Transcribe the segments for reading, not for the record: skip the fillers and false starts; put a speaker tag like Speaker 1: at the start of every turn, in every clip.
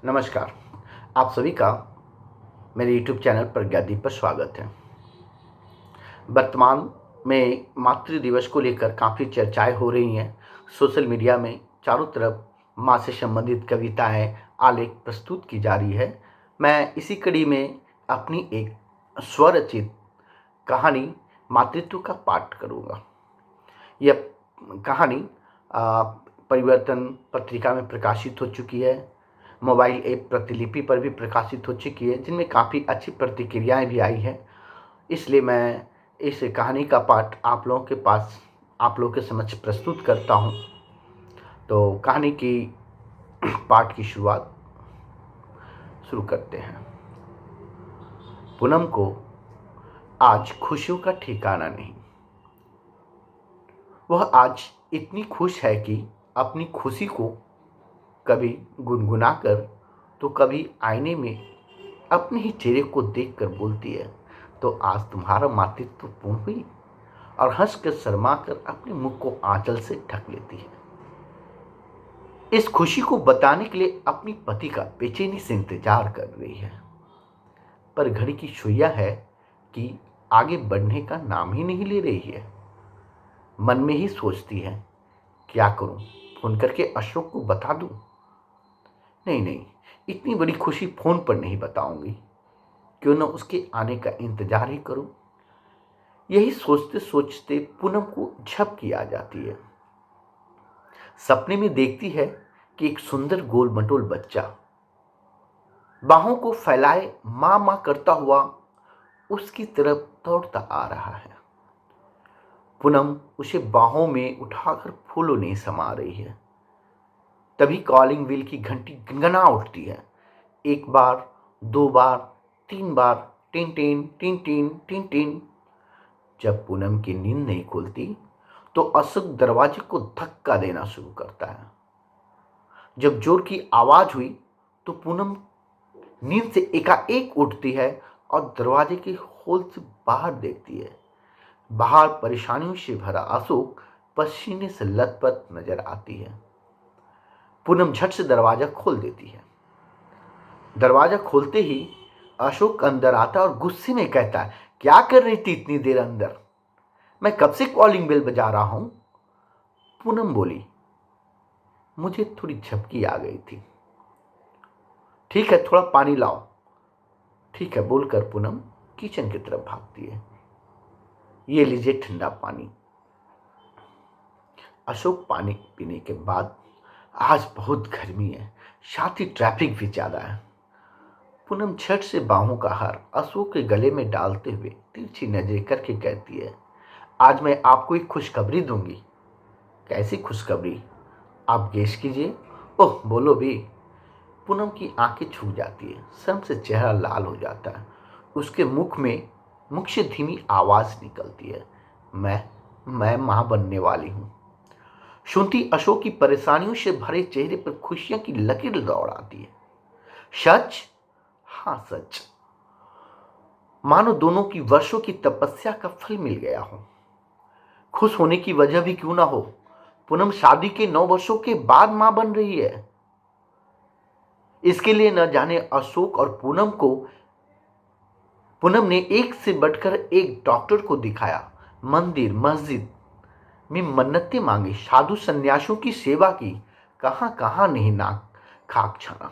Speaker 1: नमस्कार। आप सभी का मेरे यूट्यूब चैनल प्रज्ञादीप पर स्वागत है। वर्तमान में मातृ दिवस को लेकर काफ़ी चर्चाएं हो रही हैं। सोशल मीडिया में चारों तरफ माँ से संबंधित कविताएं, आलेख प्रस्तुत की जा रही है। मैं इसी कड़ी में अपनी एक स्वरचित कहानी मातृत्व का पाठ करूँगा। यह कहानी परिवर्तन पत्रिका में प्रकाशित हो चुकी है। मोबाइल ऐप प्रतिलिपि पर भी प्रकाशित हो चुकी है, जिनमें काफ़ी अच्छी प्रतिक्रियाएं भी आई हैं। इसलिए मैं इस कहानी का पाठ आप लोगों के समक्ष प्रस्तुत करता हूं। तो कहानी की पाठ की शुरुआत शुरू करते हैं। पूनम को आज खुशियों का ठिकाना नहीं। वह आज इतनी खुश है कि अपनी खुशी को कभी गुनगुनाकर तो कभी आईने में अपने ही चेहरे को देखकर बोलती है, तो आज तुम्हारा मातृत्व पूर्ण हुई, और हंसकर शर्माकर अपने मुख को आंचल से ढक लेती है। इस खुशी को बताने के लिए अपनी पति का बेचैनी से इंतजार कर रही है, पर घड़ी की सुइयां है कि आगे बढ़ने का नाम ही नहीं ले रही है। मन में ही सोचती है, क्या करूं, फोन करके अशोक को बता दूं? नहीं, इतनी बड़ी खुशी फोन पर नहीं बताऊंगी, क्यों न उसके आने का इंतजार ही करूं। यही सोचते सोचते पूनम को झपकी आ जाती है। सपने में देखती है कि एक सुंदर गोल मटोल बच्चा बाहों को फैलाए मां मां करता हुआ उसकी तरफ दौड़ता आ रहा है। पूनम उसे बाहों में उठाकर फूलों ने समा रही है। तभी कॉलिंग बेल की घंटी गनगना उठती है। एक बार, दो बार, तीन बार, टिन टिन टिन टिन टिन टिन। जब पूनम की नींद नहीं खुलती तो अशोक दरवाजे को धक्का देना शुरू करता है। जब जोर की आवाज हुई तो पूनम नींद से एकाएक उठती है और दरवाजे के होल से बाहर देखती है। बाहर परेशानियों से भरा अशोक पसीने से लथपथ नजर आती है। पूनम झट से दरवाजा खोल देती है। दरवाजा खोलते ही अशोक अंदर आता और गुस्से में कहता है, क्या कर रही थी इतनी देर अंदर? मैं कब से कॉलिंग बेल बजा रहा हूं। पूनम बोली, मुझे थोड़ी झपकी आ गई थी। ठीक है, थोड़ा पानी लाओ। ठीक है बोलकर पूनम किचन की तरफ भागती है। ये लीजिए ठंडा पानी। अशोक पानी पीने के बाद, आज बहुत गर्मी है, साथ ही ट्रैफिक भी ज्यादा है। पूनम झट से बाहों का हार अशोक के गले में डालते हुए तिरछी नजरें करके कहती है, आज मैं आपको एक खुशखबरी दूंगी। कैसी खुशखबरी? आप गेस कीजिए। ओह बोलो भी। पूनम की आंखें छू जाती है, शर्म से चेहरा लाल हो जाता है। उसके मुख से धीमी आवाज निकलती है, मैं मां बनने वाली हूं। सुनती अशोक की परेशानियों से भरे चेहरे पर खुशियां की लकीर दौड़ आती है। सच? हाँ सच। मानो दोनों की वर्षों की तपस्या का फल मिल गया हो। खुश होने की वजह भी क्यों ना हो, पूनम शादी के 9 वर्षों के बाद मां बन रही है। इसके लिए न जाने अशोक और पूनम ने एक से बढ़कर एक डॉक्टर को दिखाया, मंदिर मस्जिद में मन्नतें मांगी, साधु सन्यासियों की सेवा की, कहां कहां नहीं नाक खाक छाना।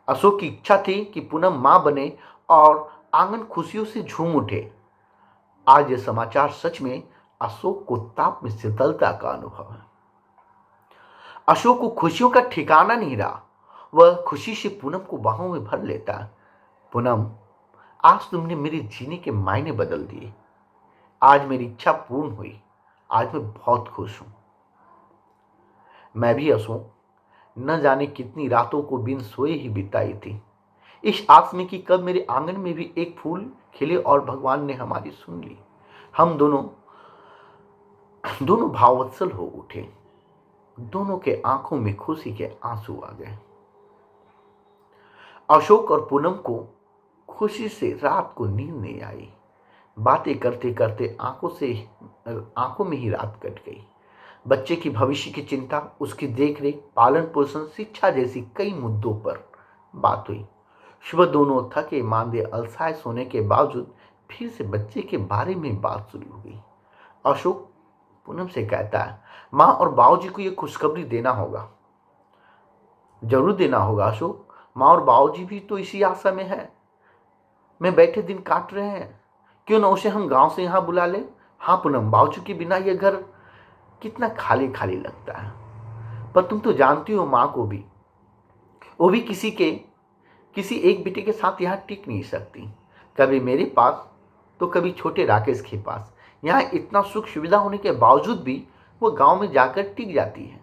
Speaker 1: अशोक की इच्छा थी कि पूनम मां बने और आंगन खुशियों से झूम उठे। आज यह समाचार सच में अशोक को ताप में शीतलता का अनुभव है। अशोक को खुशियों का ठिकाना नहीं रहा। वह खुशी से पूनम को बाहों में भर लेता है। पूनम, आज तुमने मेरे जीने के मायने बदल दिए। आज मेरी इच्छा पूर्ण हुई। आज मैं बहुत खुश हूं। मैं भी अशोक न जाने कितनी रातों को बिन सोए ही बिताई थी, इस आस में कि कब मेरे आंगन में भी एक फूल खिले और भगवान ने हमारी सुन ली। हम दोनों भाववत्सल हो उठे। दोनों के आंखों में खुशी के आंसू आ गए। अशोक और पूनम को खुशी से रात को नींद नहीं आई। बातें करते करते आंखों में ही रात कट गई। बच्चे की भविष्य की चिंता, उसकी देखरेख, पालन पोषण, शिक्षा जैसी कई मुद्दों पर बात हुई। सुबह दोनों थके मांदे अलसाए सोने के बावजूद फिर से बच्चे के बारे में बात शुरू हो गई। अशोक पूनम से कहता है, माँ और बाबूजी को ये खुशखबरी देना होगा, जरूर देना होगा अशोक। माँ और बाबूजी भी तो इसी आशा में है, मैं बैठे दिन काट रहे हैं। क्यों ना उसे हम गांव से यहाँ बुला ले। हाँ पूनम, बाबूजी के बिना ये घर कितना खाली खाली लगता है। पर तुम तो जानती हो माँ को भी, वो भी किसी एक बेटे के साथ यहाँ टिक नहीं सकती। कभी मेरे पास तो कभी छोटे राकेश के पास। यहाँ इतना सुख सुविधा होने के बावजूद भी वो गांव में जाकर टिक जाती है।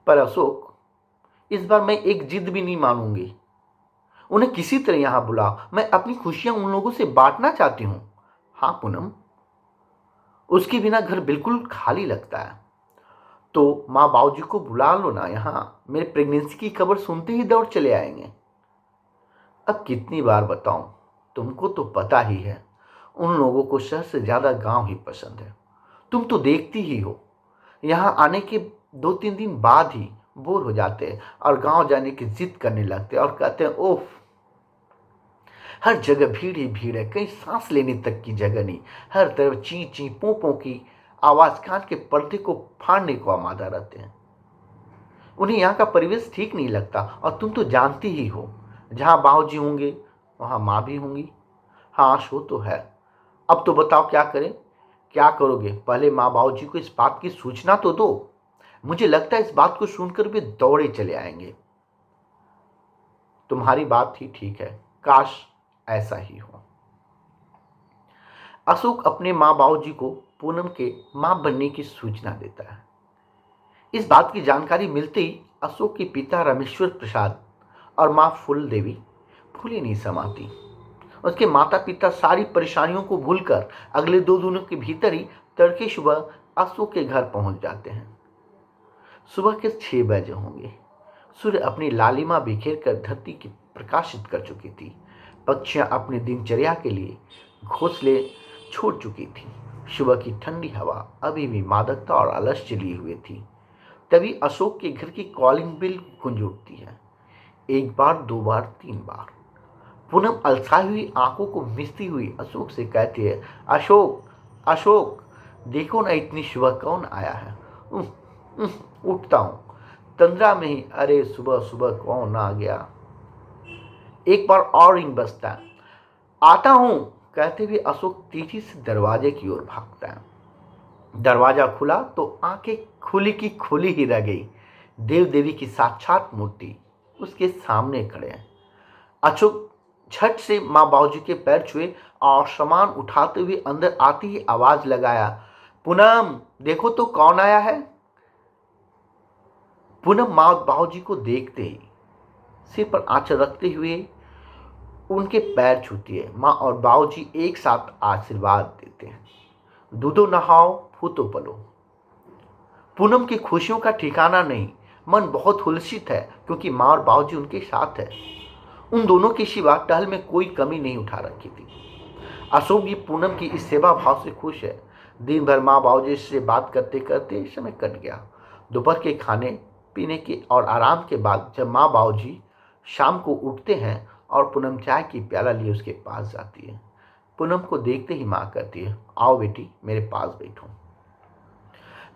Speaker 1: पर अशोक, इस बार मैं एक जिद भी नहीं मानूंगी। उन्हें किसी तरह यहाँ बुला, मैं अपनी खुशियां उन लोगों से बांटना चाहती हूँ। हाँ पूनम, उसके बिना घर बिल्कुल खाली लगता है। तो माँ बाबूजी को बुला लो ना यहाँ, मेरे प्रेगनेंसी की खबर सुनते ही दौड़ चले आएंगे। अब कितनी बार बताऊं, तुमको तो पता ही है, उन लोगों को शहर से ज्यादा गांव ही पसंद है। तुम तो देखती ही हो, यहाँ आने के 2-3 दिन बाद ही बोर हो जाते हैं और गांव जाने की जिद करने लगते हैं और कहते हैं, ओफ, हर जगह भीड़ ही भीड़ है, कहीं सांस लेने तक की जगह नहीं। हर तरफ ची ची पो पो की आवाज कान के पर्दे को फाड़ने को आमादा रहते हैं। उन्हें यहाँ का परिवेश ठीक नहीं लगता और तुम तो जानती ही हो, जहाँ बाबूजी होंगे वहाँ माँ भी होंगी। हाँ सो तो है। अब तो बताओ क्या करें। क्या करोगे, पहले माँ बाबूजी को इस बात की सूचना तो दो। मुझे लगता है इस बात को सुनकर वे दौड़े चले आएंगे। तुम्हारी बात ही ठीक है, काश ऐसा ही हो। अशोक अपने माँ बाबूजी को पूनम के मां बनने की सूचना देता है। इस बात की जानकारी मिलते ही अशोक के पिता रामेश्वर प्रसाद और मां फूल देवी फूले नहीं समाती। उसके माता पिता सारी परेशानियों को भूलकर अगले 2 दिनों के भीतर ही तड़के सुबह अशोक के घर पहुंच जाते हैं। सुबह के 6 बजे होंगे। सूर्य अपनी लालिमा बिखेर कर धरती की प्रकाशित कर चुकी थी। पक्षियां अपनी दिनचर्या के लिए घोंसले छोड़ चुकी थी। सुबह की ठंडी हवा अभी भी मादकता और आलस्य लिए हुए थी। तभी अशोक के घर की कॉलिंग बेल गूंज उठती है। 1 बार, 2 बार, 3 बार। पूनम अलसाई हुई आंखों को मिचती हुई अशोक से कहती है, अशोक, अशोक, देखो ना इतनी सुबह कौन आया है। उठता हूं तंद्रा में ही। अरे सुबह सुबह कौन आ गया। एक बार और रिंग बजता है। आता हूं कहते हुए अशोक तेजी से दरवाजे की ओर भागता है। दरवाजा खुला तो आंखें खुली की खुली ही रह गई। देव देवी की साक्षात मूर्ति उसके सामने खड़े हैं। अशोक झट से माँ बाबूजी के पैर छुए और सामान उठाते हुए अंदर आती ही आवाज लगाया, पूनम देखो तो कौन आया है। पूनम माँ बाबूजी को देखते ही सिर पर आंचल रखते हुए उनके पैर छूती है। माँ और बाबूजी एक साथ आशीर्वाद देते हैं। दूधो नहाओ फूतो पलो। पूनम की खुशियों का ठिकाना नहीं। मन बहुत हुलसित है क्योंकि माँ और बाबूजी उनके साथ है। उन दोनों की सिवा टहल में कोई कमी नहीं उठा रखी थी। अशोक भी पूनम की इस सेवा भाव से खुश है। दिन भर माँ बाबूजी से बात करते करते समय कट गया। दोपहर के खाने पीने के और आराम के बाद जब माँ बाबूजी शाम को उठते हैं और पूनम चाय की प्याला लिए उसके पास जाती है। पूनम को देखते ही माँ कहती है, आओ बेटी मेरे पास बैठो।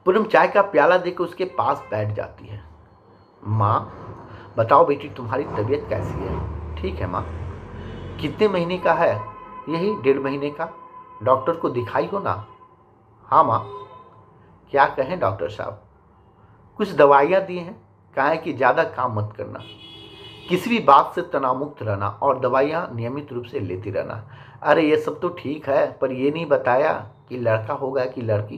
Speaker 1: पूनम चाय का प्याला देकर उसके पास बैठ जाती है। माँ बताओ बेटी, तुम्हारी तबीयत कैसी है। ठीक है माँ। कितने महीने का है। यही 1.5 महीने का। डॉक्टर को दिखाई हो ना। हाँ माँ। क्या कहें डॉक्टर साहब। कुछ दवाइयाँ दी हैं, कहा है कि ज़्यादा काम मत करना, किसी भी बात से तनाव मुक्त रहना और दवाइयाँ नियमित रूप से लेती रहना। अरे ये सब तो ठीक है, पर ये नहीं बताया कि लड़का होगा कि लड़की।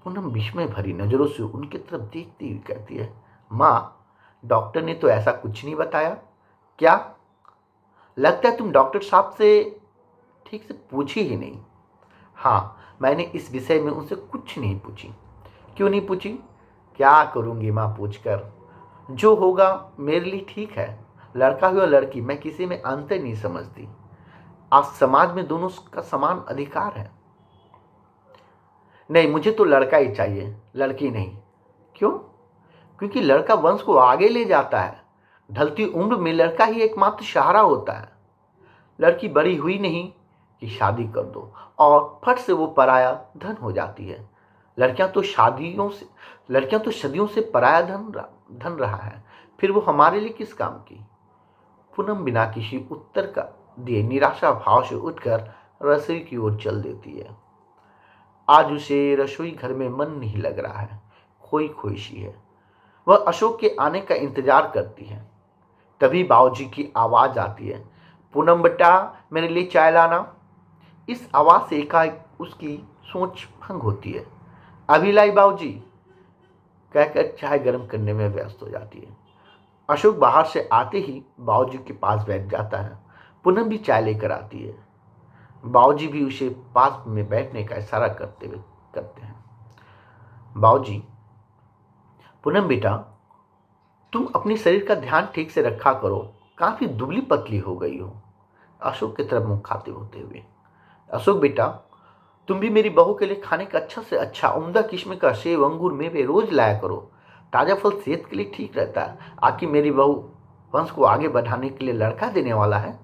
Speaker 1: पूनम विस्मय भरी नजरों से उनकी तरफ देखती हुई कहती है, माँ डॉक्टर ने तो ऐसा कुछ नहीं बताया। क्या लगता है तुम डॉक्टर साहब से ठीक से पूछी ही नहीं। हाँ, मैंने इस विषय में उनसे कुछ नहीं पूछी। क्यों नहीं पूछी। क्या करूँगी माँ पूछकर, जो होगा मेरे लिए ठीक है। लड़का हो या लड़की, मैं किसी में अंतर नहीं समझती। आज समाज में दोनों का समान अधिकार है। नहीं, मुझे तो लड़का ही चाहिए, लड़की नहीं। क्यों। क्योंकि लड़का वंश को आगे ले जाता है। ढलती उम्र में लड़का ही एकमात्र सहारा होता है। लड़की बड़ी हुई नहीं कि शादी कर दो और फट से वो पराया धन हो जाती है। लड़कियां तो सदियों से पराया धन रहा है, फिर वो हमारे लिए किस काम की। पूनम बिना किसी उत्तर का दिए निराशा भाव से उठकर रसोई की ओर चल देती है। आज उसे रसोई घर में मन नहीं लग रहा है, खोई खोई सी है। वह अशोक के आने का इंतजार करती है। तभी बाबूजी की आवाज आती है, पूनम बेटा मेरे लिए चाय लाना। इस आवाज से एकाएक उसकी सोच भंग होती है। अभी लाई बाबूजी, कहकर चाय गर्म करने में व्यस्त हो जाती है। अशोक बाहर से आते ही बाबूजी के पास बैठ जाता है। पूनम भी चाय लेकर आती है। बाबूजी भी उसे पास में बैठने का इशारा करते हैं। बाबूजी, पूनम बेटा तुम अपने शरीर का ध्यान ठीक से रखा करो, काफी दुबली पतली हो गई हो। अशोक की तरफ मुंह खाते होते हुए, अशोक बेटा तुम भी मेरी बहू के लिए खाने का अच्छा से अच्छा उम्दा किस्म का सेब अंगूर मेवे रोज लाया करो। ताजा फल सेहत के लिए ठीक रहता है। आखिर मेरी बहू वंश को आगे बढ़ाने के लिए लड़का देने वाला है।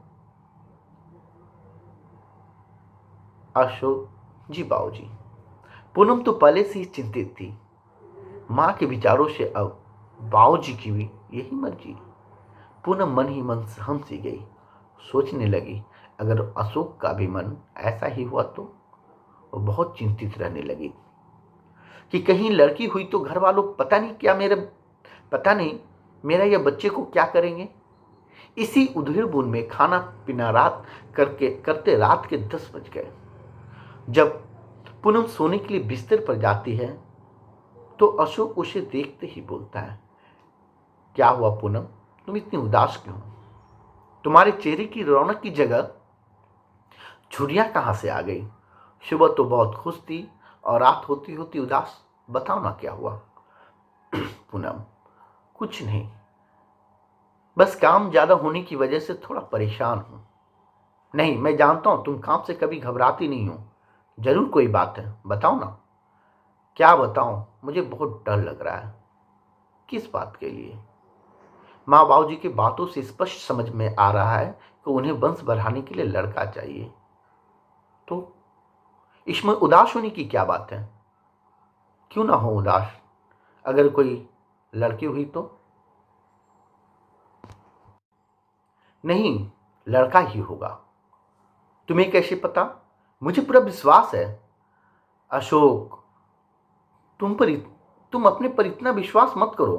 Speaker 1: अशोक, जी बाबूजी। पूनम तो पहले से ही चिंतित थी। माँ के विचारों से अब बाबूजी की भी यही मर्जी। पूनम मन ही मन सहम सी गई। सोचने लगी, अगर अशोक का भी मन ऐसा ही हुआ तो। वो बहुत चिंतित रहने लगी कि कहीं लड़की हुई तो घर वालों पता नहीं मेरा या बच्चे को क्या करेंगे। इसी उधेड़ बुन में खाना पीना करते रात के 10 बज गए। जब पूनम सोने के लिए बिस्तर पर जाती है तो अशोक उसे देखते ही बोलता है, क्या हुआ पूनम, तुम इतनी उदास क्यों? तुम्हारे चेहरे की रौनक की जगह झुर्रियां कहां से आ गई? सुबह तो बहुत खुश थी और रात होती होती उदास। बताओ ना क्या हुआ? पूनम, कुछ नहीं, बस काम ज्यादा होने की वजह से थोड़ा परेशान हूं। नहीं, मैं जानता हूं तुम काम से कभी घबराती नहीं हो। जरूर कोई बात है, बताओ ना। क्या बताऊं, मुझे बहुत डर लग रहा है। किस बात के लिए? माँ बाबूजी की बातों से स्पष्ट समझ में आ रहा है कि उन्हें वंश बढ़ाने के लिए लड़का चाहिए। तो इसमें उदास होने की क्या बात है? क्यों ना हो उदास, अगर कोई लड़की हुई तो? नहीं, लड़का ही होगा। तुम्हें कैसे पता? मुझे पूरा विश्वास है। अशोक, तुम पर तुम अपने पर इतना विश्वास मत करो।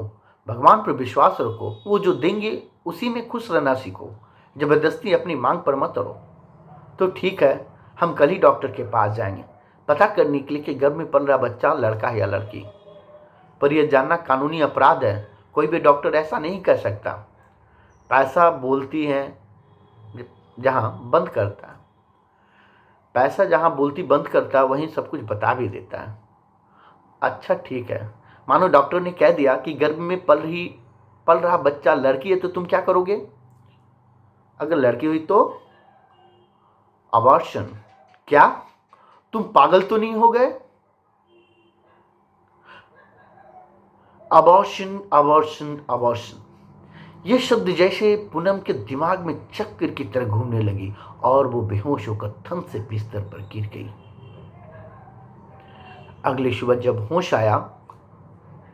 Speaker 1: भगवान पर विश्वास रखो, वो जो देंगे उसी में खुश रहना सीखो। जबरदस्ती अपनी मांग पर मत करो। तो ठीक है, हम कल ही डॉक्टर के पास जाएंगे, पता करने के लिए कि गर्भ में पल रहा बच्चा लड़का है या लड़की। पर यह जानना कानूनी अपराध है, कोई भी डॉक्टर ऐसा नहीं कर सकता। पैसा बोलती है जहां बंद करता है पैसा जहां बोलती बंद करता है वहीं सब कुछ बता भी देता है। अच्छा ठीक है, मानो डॉक्टर ने कह दिया कि गर्भ में पल रहा बच्चा लड़की है, तो तुम क्या करोगे? अगर लड़की हुई तो? अबॉर्शन? क्या तुम पागल तो नहीं हो गए? अबॉर्शन अबॉर्शन अबॉर्शन, ये शब्द जैसे पूनम के दिमाग में चक्कर की तरह घूमने लगी और वो बेहोश होकर थम से बिस्तर पर गिर गई। अगली सुबह जब होश आया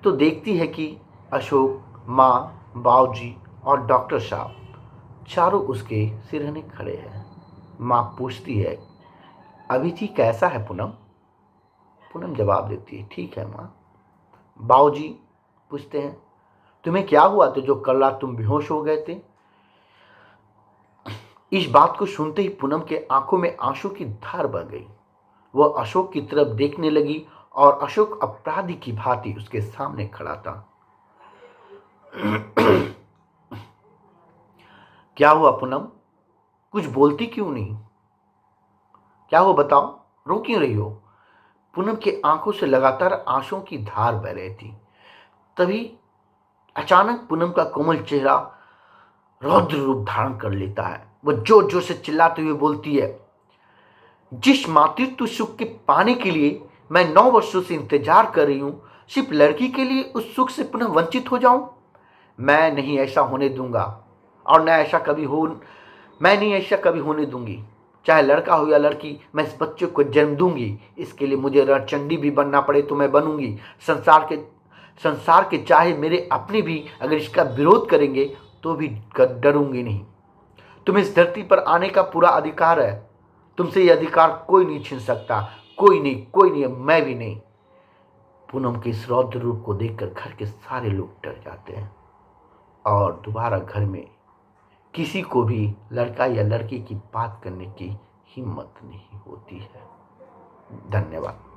Speaker 1: तो देखती है कि अशोक, माँ, बाबूजी और डॉक्टर साहब चारों उसके सिरहने खड़े हैं। माँ पूछती है, अभी जी कैसा है पूनम? पूनम जवाब देती है, ठीक है माँ। बाबूजी पूछते हैं, तुम्हें क्या हुआ तो जो कल रात तुम बेहोश हो गए थे? इस बात को सुनते ही पूनम के आंखों में आंसू की धार बह गई। वह अशोक की तरफ देखने लगी और अशोक अपराधी की भांति उसके सामने खड़ा था। क्या हुआ पूनम, कुछ बोलती क्यों नहीं? क्या हुआ बताओ, रो क्यों रही हो? पूनम के आंखों से लगातार आंसुओं की धार बह रही थी। तभी अचानक पूनम का कोमल चेहरा रौद्र रूप धारण कर लेता है। वह जोर जोर से चिल्लाते हुए बोलती है, जिस मातृत्व सुख के पाने के लिए मैं 9 वर्षों से इंतजार कर रही हूं, सिर्फ लड़की के लिए उस सुख से पुनः वंचित हो जाऊं? मैं नहीं ऐसा होने दूंगा, और मैं नहीं ऐसा कभी होने दूंगी। चाहे लड़का हो या लड़की, मैं इस बच्चे को जन्म दूंगी। इसके लिए मुझे रणचंडी भी बनना पड़े तो मैं बनूंगी। संसार के चाहे मेरे अपने भी अगर इसका विरोध करेंगे तो भी डरूंगी नहीं। तुम्हें इस धरती पर आने का पूरा अधिकार है। तुमसे यह अधिकार कोई नहीं छीन सकता। कोई नहीं, मैं भी नहीं। पूनम के इस रौद्र रूप को देखकर घर के सारे लोग डर जाते हैं और दोबारा घर में किसी को भी लड़का या लड़की की बात करने की हिम्मत नहीं होती है। धन्यवाद।